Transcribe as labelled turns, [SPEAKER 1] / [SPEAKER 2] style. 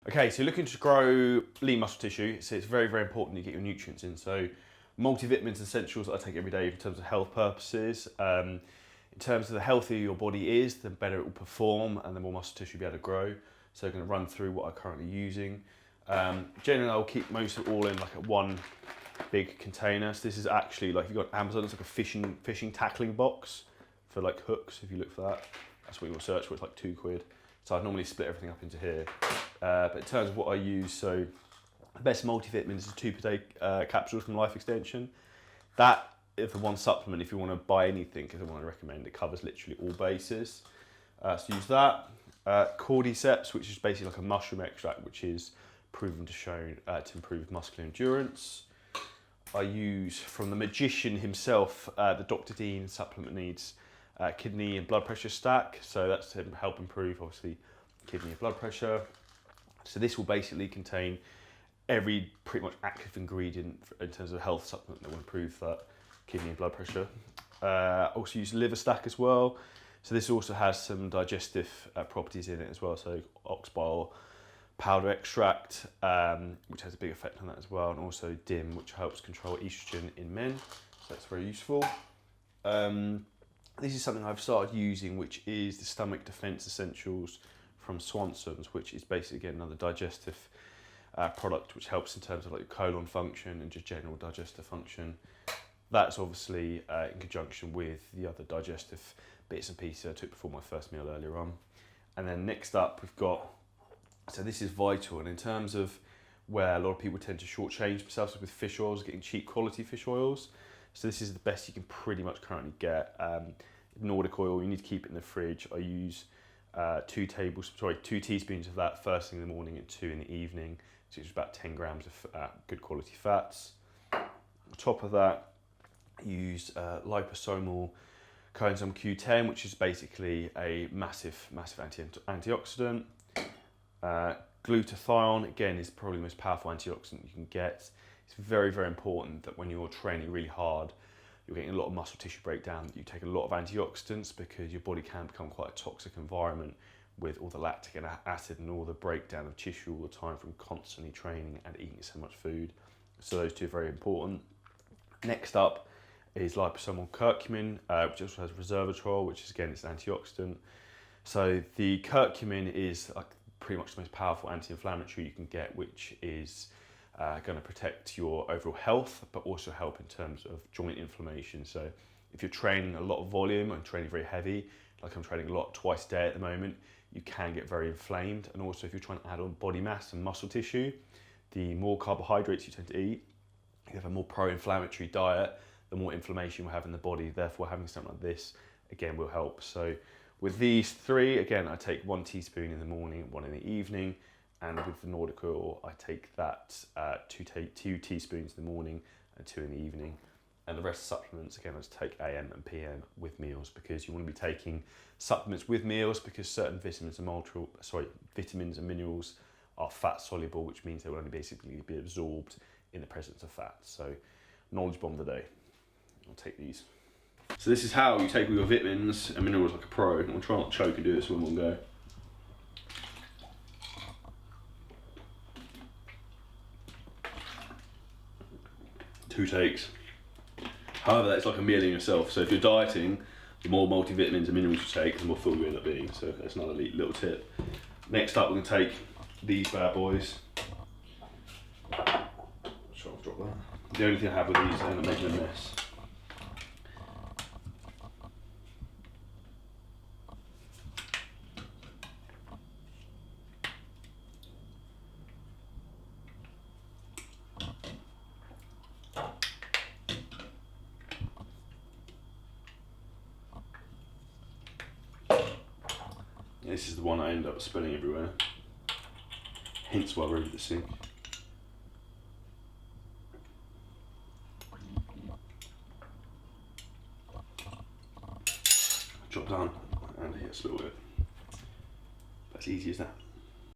[SPEAKER 1] Okay, so looking to grow lean muscle tissue, so it's very, very important you get your nutrients in. So multivitamins and essentials that I take every day in terms of health purposes. In terms of the healthier your body is, the better it will perform and the more muscle tissue you'll be able to grow. So I'm going to run through what I'm currently using. Generally, I'll keep most of it all in like a one big container. So this is actually, like, if you've got Amazon, it's like a fishing tackling box for like hooks. If you look for that, that's what you'll search for. It's like £2. So I'd normally split everything up into here. But in terms of what I use, so the best multivitamins is 2 per day capsules from Life Extension. That is the one supplement, if you want to buy anything, because I want to recommend, it covers literally all bases. So use that. Cordyceps, which is basically like a mushroom extract, which is proven to show to improve muscular endurance. I use from the magician himself, the Dr. Dean supplement needs kidney and blood pressure stack. So that's to help improve, obviously, kidney and blood pressure. So this will basically contain every pretty much active ingredient in terms of health supplement that will improve that kidney and blood pressure. Also use liver stack as well. So this also has some digestive properties in it as well. So ox bile powder extract, which has a big effect on that as well. And also DIM, which helps control estrogen in men. So that's very useful. This is something I've started using, which is the Stomach Defense Essentials from Swanson's, which is basically, again, another digestive product which helps in terms of like colon function and just general digestive function. That's obviously in conjunction with the other digestive bits and pieces I took before my first meal earlier on. And then next up we've got, so this is vital, and in terms of where a lot of people tend to shortchange themselves with fish oils, getting cheap quality fish oils. So this is the best you can pretty much currently get. Nordic oil, you need to keep it in the fridge. I use 2 teaspoons of that first thing in the morning and 2 in the evening, so it's about 10 grams of good quality fats. On top of that, I use liposomal coenzyme Q10, which is basically a massive antioxidant. Glutathione, again, is probably the most powerful antioxidant you can get. It's very, very important that when you're training really hard, you're getting a lot of muscle tissue breakdown, you take a lot of antioxidants, because your body can become quite a toxic environment with all the lactic acid and all the breakdown of tissue all the time from constantly training and eating so much food. So those two are very important. Next up is liposomal curcumin, which also has resveratrol, which is, again, it's an antioxidant. So the curcumin is like pretty much the most powerful anti-inflammatory you can get, which is going to protect your overall health, but also help in terms of joint inflammation. So if you're training a lot of volume and training very heavy, like I'm training a lot twice a day at the moment, you can get very inflamed. And also if you're trying to add on body mass and muscle tissue, the more carbohydrates you tend to eat, you have a more pro-inflammatory diet, the more inflammation you have in the body. Therefore, having something like this, again, will help. So with these 3, again, I take 1 teaspoon in the morning, 1 in the evening. And with the Nordic oil, I take that 2 teaspoons in the morning and 2 in the evening. And the rest of supplements, again, I just take AM and PM with meals, because you want to be taking supplements with meals, because certain vitamins and minerals are fat soluble, which means they will only basically be absorbed in the presence of fat. So knowledge bomb of the day. I'll take these. So this is how you take all your vitamins and minerals like a pro. I'll try not to choke and do this in one go. Two takes. However, that's like a meal in yourself. So if you're dieting, the more multivitamins and minerals you take, the more full you end up being. So that's another little tip. Next up, we're going to take these bad boys. Try to drop that. The only thing I have with these is I end up making a mess. This is the one I end up spilling everywhere. Hence why we're over the sink. Drop down and hit a little bit. That's easy as that.